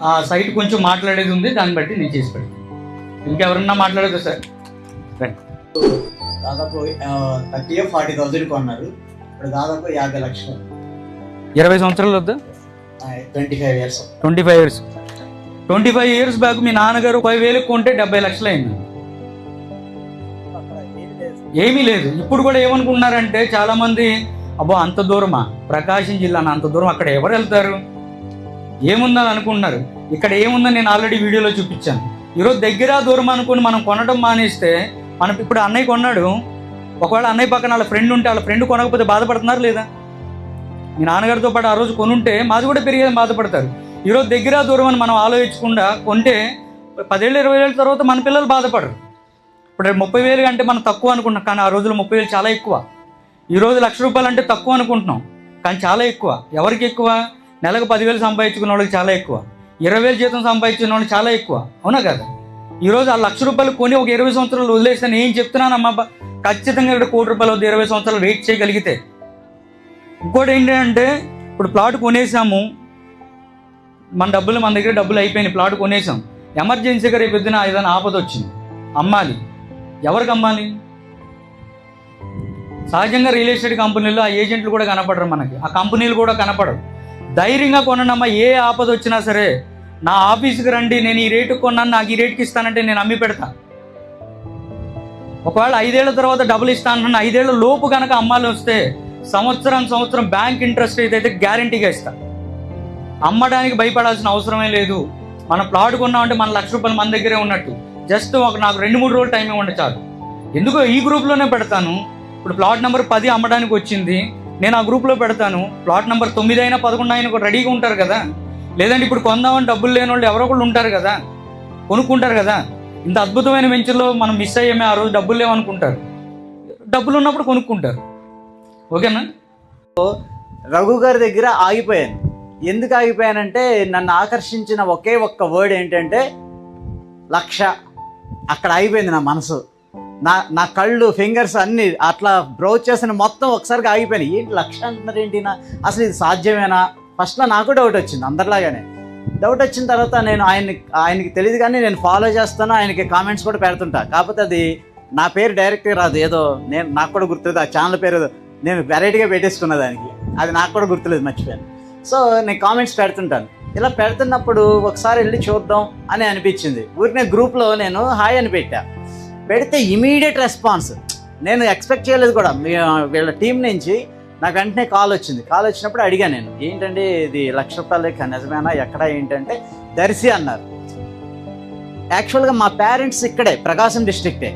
ఆ సైట్ కొంచెం మాట్లాడేది ఉంది, దాన్ని బట్టి నేను చేసి పెడతాను. ఇంకెవరన్నా మాట్లాడదు సార్? దాదాపు 30,000-40,000 కొన్నారు. ఇప్పుడు దాదాపు 50 లక్షలు. 20 సంవత్సరాలు వద్దా? 25 ఇయర్స్. 25 ఇయర్స్ బ్యాక్ మీ నాన్నగారు 10,000 కొంటే 70 లక్షలు అయింది. ఏమీ లేదు. ఇప్పుడు కూడా ఏమనుకుంటున్నారంటే చాలా మంది, అబ్బో అంత దూరమా, ప్రకాశం జిల్లా అంత దూరం, అక్కడ ఎవరు వెళ్తారు? ఏముందని అనుకుంటున్నారు. ఇక్కడ ఏముందని నేను ఆల్రెడీ వీడియోలో చూపించాను. ఈరోజు దగ్గర దూరం అనుకుని మనం కొనడం మానేస్తే, మనం ఇప్పుడు అన్నయ్య కొన్నాడు, ఒకవేళ అన్నయ్య పక్కన వాళ్ళ ఫ్రెండ్ ఉంటే వాళ్ళ ఫ్రెండ్ కొనకపోతే బాధపడుతున్నారు లేదా? మీ నాన్నగారితో పాటు ఆ రోజు కొనుంటే మాది కూడా పెరిగేదని బాధపడతారు. ఈరోజు దగ్గర దూరం అని మనం ఆలోచించకుండా కొంటే 10 ఏళ్ళు 20 ఏళ్ళ తర్వాత మన పిల్లలు బాధపడరు. ఇప్పుడు 30,000 అంటే మనం తక్కువ అనుకుంటున్నాం, కానీ ఆ రోజుల్లో 30,000 చాలా ఎక్కువ. ఈరోజు ₹1,00,000 అంటే తక్కువ అనుకుంటున్నాం, కానీ చాలా ఎక్కువ. ఎవరికి ఎక్కువ? నెలకు 10,000 సంపాదించుకున్న వాళ్ళకి చాలా ఎక్కువ, 20,000 జీతం సంపాదించిన వాళ్ళకి చాలా ఎక్కువ. అవునా కదా? ఈరోజు ఆ ₹1,00,000 కొని ఒక 20 సంవత్సరాలు వదిలేస్తాను. ఏం చెప్తున్నానమ్మా, ఖచ్చితంగా ఇక్కడ ₹1,00,00,000 వద్ద 20 సంవత్సరాలు వెయిట్ చేయగలిగితే. ఇంకోటి ఏంటంటే, ఇప్పుడు ప్లాట్ కొనేసాము, మన దగ్గర డబ్బులు అయిపోయినాయి, ప్లాట్ కొనేసాం. ఎమర్జెన్సీగా రేపు పొద్దున ఏదైనా ఆపద వచ్చింది, అమ్మాలి. ఎవరికి అమ్మాలి? సహజంగా రియల్ ఎస్టేట్ కంపెనీలో ఆ ఏజెంట్లు కూడా కనపడరు మనకి, ఆ కంపెనీలు కూడా కనపడరు. ధైర్యంగా కొనమ్మా, ఏ ఆపద వచ్చినా సరే నా ఆఫీస్కి రండి, నేను ఈ రేటుకి కొన్నాను, నాకు ఈ రేటుకి ఇస్తానంటే నేను అమ్మి పెడతా. ఒకవేళ 5 ఏళ్ల తర్వాత డబ్బులు ఇస్తాను, 5 ఏళ్ల లోపు కనుక అమ్మాలి వస్తే సంవత్సరం బ్యాంక్ ఇంట్రెస్ట్ అయితే గ్యారంటీగా ఇస్తా. అమ్మడానికి భయపడాల్సిన అవసరమే లేదు. మనం ప్లాట్ కొన్నామంటే మన ₹1,00,000 మన దగ్గరే ఉన్నట్టు. జస్ట్ నాకు 2-3 రోజులు టైం ఇవ్వండి చాలు. ఎందుకో ఈ గ్రూప్లోనే పెడతాను. ఇప్పుడు ప్లాట్ నెంబర్ 10 అమ్మడానికి వచ్చింది, నేను ఆ గ్రూప్లో పెడతాను. ప్లాట్ నెంబర్ 9 అయినా 11 అయినా కూడా రెడీగా ఉంటారు కదా. లేదంటే ఇప్పుడు కొందామని డబ్బులు లేని వాళ్ళు ఎవరో ఒకళ్ళు ఉంటారు కదా, కొనుక్కుంటారు కదా. ఇంత అద్భుతమైన వెంచర్లో మనం మిస్ అయ్యామే, ఆ రోజు డబ్బులు లేవనుకుంటారు, డబ్బులు ఉన్నప్పుడు కొనుక్కుంటారు. ఓకేనా? రఘు గారి దగ్గర ఆగిపోయాను. ఎందుకు ఆగిపోయానంటే, నన్ను ఆకర్షించిన ఒకే ఒక్క వర్డ్ ఏంటంటే 1,00,000. అక్కడ ఆగిపోయింది నా మనసు. నా కళ్ళు, ఫింగర్స్ అన్నీ అట్లా బ్రౌజ్ చేసిన మొత్తం ఒకసారిగా ఆగిపోయినాయి. ఏంటి 1,00,000 అంటున్నారు ఏంటి, అసలు ఇది సాధ్యమేనా? ఫస్ట్లో నాకు డౌట్ వచ్చింది, అందరిలాగానే డౌట్ వచ్చిన తర్వాత నేను ఆయనకి తెలియదు, కానీ నేను ఫాలో చేస్తాను, ఆయనకి కామెంట్స్ కూడా పెడుతుంటా. కాకపోతే అది నా పేరు డైరెక్ట్గా రాదు, ఏదో నాకు కూడా గుర్తులేదు, ఆ ఛానల్ పేరు నేను వెరైటీగా పెట్టేసుకున్న దానికి, అది నాకు కూడా గుర్తులేదు, మర్చిపోయాను. సో నేను కామెంట్స్ పెడుతుంటాను. ఇలా పెడుతున్నప్పుడు ఒకసారి వెళ్ళి చూద్దాం అని అనిపించింది. ఊరికే గ్రూప్లో నేను హాయ్ అని పెడితే ఇమీడియట్ రెస్పాన్స్. నేను ఎక్స్పెక్ట్ చేయలేదు కూడా. వీళ్ళ టీం నుంచి నాకు వెంటనే కాల్ వచ్చింది. కాల్ వచ్చినప్పుడు అడిగాను నేను, ఏంటంటే ఇది ₹1,00,000 నిజమేనా, ఎక్కడ ఏంటంటే దర్శి అన్నారు. యాక్చువల్గా మా పేరెంట్స్ ఇక్కడే ప్రకాశం డిస్ట్రిక్టే,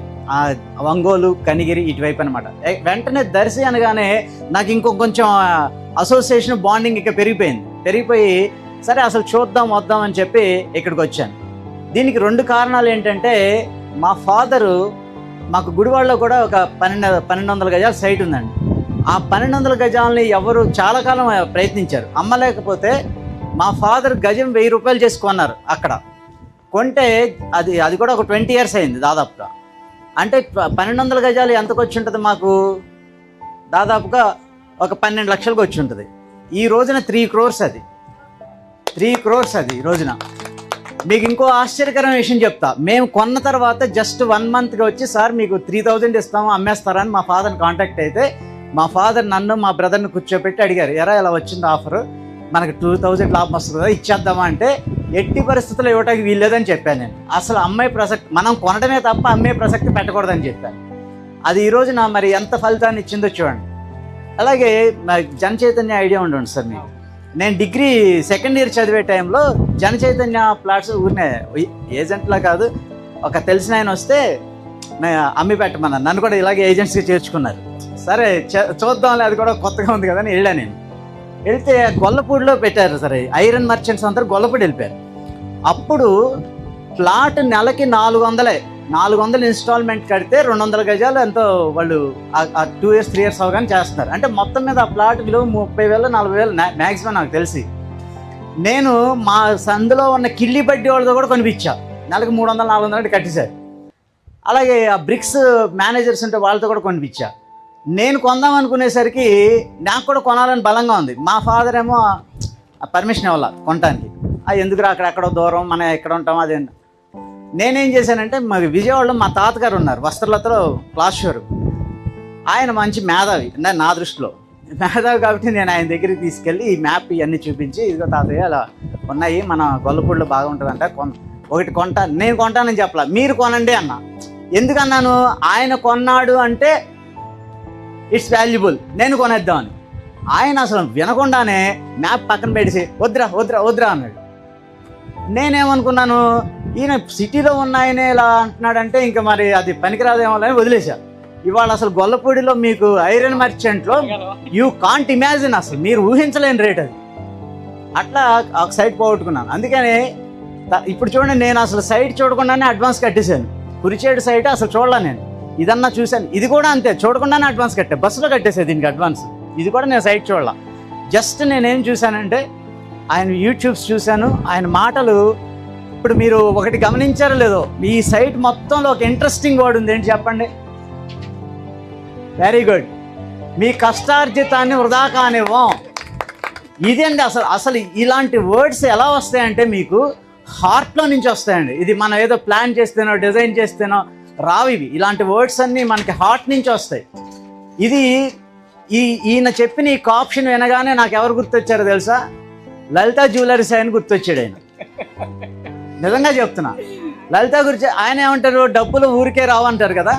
ఒంగోలు, కనిగిరి ఇటువైపు అనమాట. వెంటనే దర్శి అనగానే నాకు కొంచెం అసోసియేషన్ బాండింగ్ ఇక్కడ పెరిగిపోయి సరే అసలు చూద్దాం వద్దాం అని చెప్పి ఇక్కడికి వచ్చాను. దీనికి 2 కారణాలు ఏంటంటే, మా ఫాదరు, మాకు గుడివాడలో కూడా ఒక 1200 గజాల సైట్ ఉందండి. ఆ 1200 గజాలని ఎవరు చాలా కాలం ప్రయత్నించారు, అమ్మలేకపోతే మా ఫాదర్ గజం ₹1,000 చేసి కొన్నారు. అక్కడ కొంటే అది కూడా ఒక 20 years అయింది దాదాపుగా. అంటే 1200 గజాలు ఎంతకు వచ్చి ఉంటుంది మాకు? దాదాపుగా ఒక 12 లక్షలకు వచ్చి ఉంటుంది. ఈ రోజున 3 crores అది 3 crores అది ఈ రోజున. మీకు ఇంకో ఆశ్చర్యకరమైన విషయం చెప్తా. మేము కొన్న తర్వాత జస్ట్ 1 monthగా వచ్చి, సార్ మీకు 3,000 ఇస్తాము, అమ్మేస్తారని మా ఫాదర్ని కాంటాక్ట్ అయితే, మా ఫాదర్ నన్ను మా బ్రదర్ని కూర్చోబెట్టి అడిగారు, ఎరా ఇలా వచ్చింది ఆఫర్, మనకు 2,000 లాభం వస్తుంది కదా, ఇచ్చేద్దామా అంటే, ఎట్టి పరిస్థితుల్లో ఇవ్వటానికి వీల్లేదని చెప్పాను నేను. అసలు అమ్మాయి ప్రసక్తి, మనం కొనడమే తప్ప అమ్మే ప్రసక్తి పెట్టకూడదని చెప్పాను. అది ఈ రోజున మరి ఎంత ఫలితాన్ని ఇచ్చిందో చూడండి. అలాగే జన చైతన్య ఐడియా ఉండదు సార్ మీకు. నేను డిగ్రీ 2nd year చదివే టైంలో జన చైతన్య ప్లాట్స్ ఊరినే ఏజెంట్లా కాదు, ఒక తెలిసిన ఆయన వస్తే అమ్మి పెట్టమన్నారు. నన్ను కూడా ఇలాగే ఏజెంట్స్గా చేర్చుకున్నారు. సరే చూద్దాంలే, అది కూడా కొత్తగా ఉంది కదా అని వెళ్ళాను నేను. వెళ్తే గొల్లపూడిలో పెట్టారు. సరే ఐరన్ మర్చెంట్స్ అందరూ గొల్లపూడి వెళ్ళిపోయారు. అప్పుడు ప్లాట్ నెలకి 400 ఇన్స్టాల్మెంట్ కడితే 200 గజాలు ఎంతో వాళ్ళు 2 years 3 years అవగానే చేస్తున్నారు. అంటే మొత్తం మీద ఆ ప్లాట్ విలువ 30,000 40,000 మ్యాక్సిమం నాకు తెలిసి. నేను మా సందులో ఉన్న కిల్లి బడ్డీ వాళ్ళతో కూడా కొనిపించా, నెలకు 300-400 కట్టేశారు. అలాగే ఆ బ్రిక్స్ మేనేజర్స్ ఉంటే వాళ్ళతో కూడా కొనిపించా. నేను కొందాం అనుకునేసరికి నాకు కూడా కొనాలని బలంగా ఉంది. మా ఫాదర్ ఏమో పర్మిషన్ ఇవ్వాల కొనటానికి. ఎందుకురా అక్కడెక్కడో దూరం, మనం ఎక్కడ ఉంటాం అదే. నేనేం చేశానంటే, మరి విజయవాడలో మా తాతగారు ఉన్నారు, వస్త్రలతలో క్లాస్ షోరు. ఆయన మంచి మేధావి, నా దృష్టిలో మేధావి కాబట్టి నేను ఆయన దగ్గరికి తీసుకెళ్ళి ఈ మ్యాప్ ఇవన్నీ చూపించి, ఇదిగో తాతయ్య అలా ఉన్నాయి, మన గొల్లపూడిలో బాగా ఉంటుందంట, ఒకటి నేను కొంటానని చెప్పలా, మీరు కొనండి అన్న. ఎందుకన్నాను, ఆయన కొన్నాడు అంటే ఇట్స్ వాల్యుబుల్, నేను కొనేద్దామని. ఆయన అసలు వినకుండానే మ్యాప్ పక్కన పెట్టేసి వద్దురా వద్దురా వద్దురా అన్నాడు. నేనేమనుకున్నాను, ఈయన సిటీలో ఉన్న ఆయనే ఇలా అంటున్నాడంటే ఇంకా మరి అది పనికిరాదేమో అని వదిలేశా. ఇవాళ అసలు గొల్లపూడిలో మీకు ఐరన్ మర్చెంట్లో యూ కాంట్ ఇమాజిన్, అసలు మీరు ఊహించలేని రేట్ అది. అట్లా ఒక సైట్ పోగొట్టుకున్నాను. అందుకని ఇప్పుడు చూడండి, నేను అసలు సైట్ చూడకుండానే అడ్వాన్స్ కట్టేశాను. కురిచేడు సైట్ అసలు చూడలే నేను, ఇదన్నా చూశాను. ఇది కూడా అంతే, చూడకుండానే అడ్వాన్స్ కట్టా, బస్సులో కట్టేసే దీనికి అడ్వాన్స్. ఇది కూడా నేను సైట్ చూడాల. జస్ట్ నేనేం చూశానంటే ఆయన యూట్యూబ్స్ చూశాను, ఆయన మాటలు. ఇప్పుడు మీరు ఒకటి గమనించారో లేదో, ఈ సైట్ మొత్తంలో ఒక ఇంట్రెస్టింగ్ వర్డ్ ఉంది, ఏంటి చెప్పండి? Very good. మీ కష్టార్జితాన్ని వృధా కానివ్వం. ఇదేంటి అసలు ఇలాంటి వర్డ్స్ ఎలా వస్తాయంటే మీకు హార్ట్లో నుంచి వస్తాయండి. ఇది మనం ఏదో ప్లాన్ చేస్తేనో డిజైన్ చేస్తేనో రావు ఇవి. ఇలాంటి వర్డ్స్ అన్నీ మనకి హార్ట్ నుంచి వస్తాయి. ఇది ఈయన చెప్పిన ఈ కాప్షన్ వినగానే నాకు ఎవరు గుర్తొచ్చారో తెలుసా? లలితా జ్యువెలరీస్ ఆయన గుర్తొచ్చాడు. ఆయన నిజంగా చెప్తున్నా, లలిత గురించి. ఆయన ఏమంటారు, డబ్బులు ఊరికే రావంటారు కదా.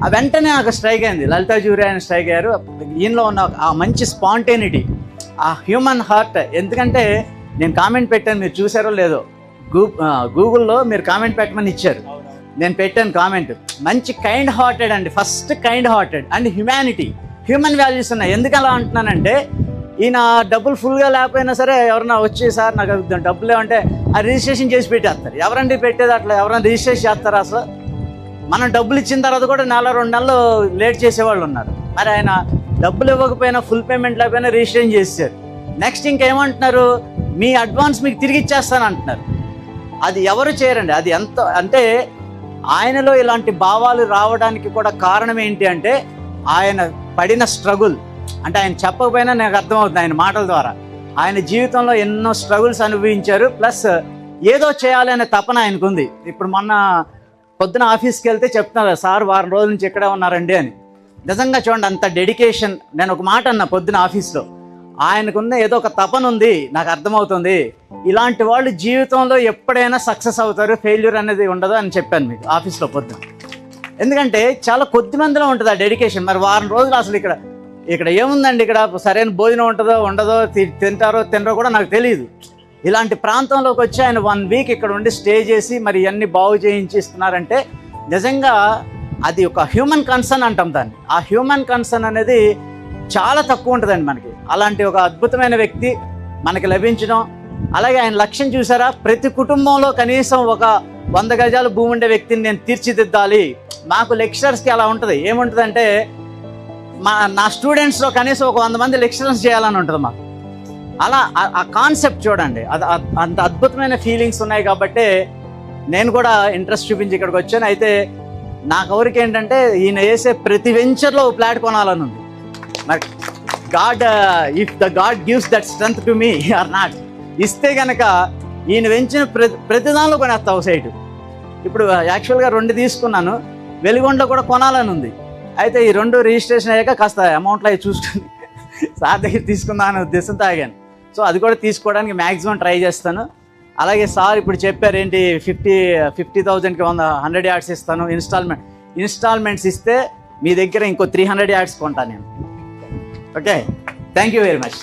ఆ వెంటనే నాకు స్ట్రైక్ అయింది, లలితా జ్యువెలరీ ఆయన స్ట్రైక్ అయ్యారు. ఈయనలో ఉన్న ఆ మంచి స్పాంటేనిటీ, ఆ హ్యూమన్ హార్ట్. ఎందుకంటే నేను కామెంట్ పెట్టాను, మీరు చూసారో లేదో, గూగుల్లో మీరు కామెంట్ పెట్టమని ఇచ్చారు, నేను పెట్టాను కామెంట్. మంచి కైండ్ హార్టెడ్ అండి, first kind hearted and humanity, human values ఉన్నాయి. ఎందుకు అలా అంటున్నానంటే, ఈయన డబ్బులు ఫుల్గా లేకపోయినా సరే ఎవరన్నా వచ్చి సార్ నాకు డబ్బులు లేవంటే ఆ రిజిస్ట్రేషన్ చేసి పెట్టేస్తారు. ఎవరండి పెట్టేది అట్లా? ఎవరైనా రిజిస్ట్రేషన్ చేస్తారా అసలు? మనం డబ్బులు ఇచ్చిన తర్వాత కూడా 4-2 నెలలు లేట్ చేసేవాళ్ళు ఉన్నారు. మరి ఆయన డబ్బులు ఇవ్వకపోయినా, ఫుల్ పేమెంట్ లేకపోయినా రిజిస్ట్రేషన్ చేశారు. నెక్స్ట్ ఇంకేమంటున్నారు, మీ అడ్వాన్స్ మీకు తిరిగి ఇచ్చేస్తాను అంటున్నారు. అది ఎవరు చేయరండి. అది ఎంత అంటే ఆయనలో ఇలాంటి భావాలు రావడానికి కూడా కారణం ఏంటి అంటే ఆయన పడిన స్ట్రగుల్. అంటే ఆయన చెప్పకపోయినా నాకు అర్థమవుతుంది ఆయన మాటల ద్వారా. ఆయన జీవితంలో ఎన్నో స్ట్రగుల్స్ అనుభవించారు, ప్లస్ ఏదో చేయాలి అనే తపన ఆయనకు ఉంది. ఇప్పుడు మొన్న పొద్దున ఆఫీస్కి వెళ్తే చెప్తున్నారు, సార్ వారం రోజుల నుంచి ఇక్కడే ఉన్నారండి అని. నిజంగా చూడండి, అంత డెడికేషన్. నేను ఒక మాట అన్నా పొద్దున ఆఫీస్లో, ఆయనకున్న ఏదో ఒక తపన ఉంది, నాకు అర్థమవుతుంది. ఇలాంటి వాళ్ళు జీవితంలో ఎప్పుడైనా సక్సెస్ అవుతారు, ఫెయిల్యూర్ అనేది ఉండదు అని చెప్పాను మీకు ఆఫీస్లో పొద్దున. ఎందుకంటే చాలా కొద్ది మందిలో ఉంటుంది ఆ డెడికేషన్. మరి వారం రోజులు అసలు ఇక్కడ ఏముందండి, ఇక్కడ సరైన భోజనం ఉంటుందో ఉండదో, తింటారో తినరో కూడా నాకు తెలియదు. ఇలాంటి ప్రాంతంలోకి వచ్చి ఆయన 1 వీక్ ఇక్కడ ఉండి స్టే చేసి మరి ఇవన్నీ బాగు చేయించి ఇస్తున్నారంటే నిజంగా అది ఒక హ్యూమన్ కన్సర్న్ అంటాం దాన్ని. ఆ హ్యూమన్ కన్సర్న్ అనేది చాలా తక్కువ ఉంటుందండి మనకి. అలాంటి ఒక అద్భుతమైన వ్యక్తి మనకి లభించడం. అలాగే ఆయన లక్ష్యం చూసారా, ప్రతి కుటుంబంలో కనీసం ఒక 100 గజాల భూమి ఉండే వ్యక్తిని నేను తీర్చిదిద్దాలి. మాకు లెక్చరర్స్కి అలా ఉంటుంది. ఏముంటుందంటే నా స్టూడెంట్స్లో కనీసం ఒక 100 మంది లెక్చరర్స్ చేయాలని ఉంటుంది మాకు. అలా ఆ కాన్సెప్ట్ చూడండి, అది అంత అద్భుతమైన ఫీలింగ్స్ ఉన్నాయి. కాబట్టి నేను కూడా ఇంట్రెస్ట్ చూపించి ఇక్కడికి వచ్చాను. అయితే నా కోరిక ఏంటంటే ఈయన వేసే ప్రతి వెంచర్లో ఫ్లాట్ కొనాలని ఉంది. మరి god, if the god gives that strength to me or not, ఇస్తే కనుక ఈయన వెంచిన ప్రతి దానిలో కొనేస్తా ఒక సైటు. ఇప్పుడు యాక్చువల్గా 2 తీసుకున్నాను, వెలుగొండలో కూడా కొనాలని ఉంది. అయితే ఈ 2 రిజిస్ట్రేషన్ అయ్యాక కాస్త అమౌంట్లో అవి చూసుకుని సార్ దగ్గర తీసుకుందాం అనే ఉద్దేశంతో ఆగాను. సో అది కూడా తీసుకోవడానికి మ్యాక్సిమం ట్రై చేస్తాను. అలాగే సార్ ఇప్పుడు చెప్పారు ఏంటి, 50,000కి 100 యార్డ్స్ ఇస్తాను, ఇన్స్టాల్మెంట్స్ ఇస్తే మీ దగ్గర ఇంకో 300 యార్డ్స్ కొంటాను నేను. Okay, thank you very much.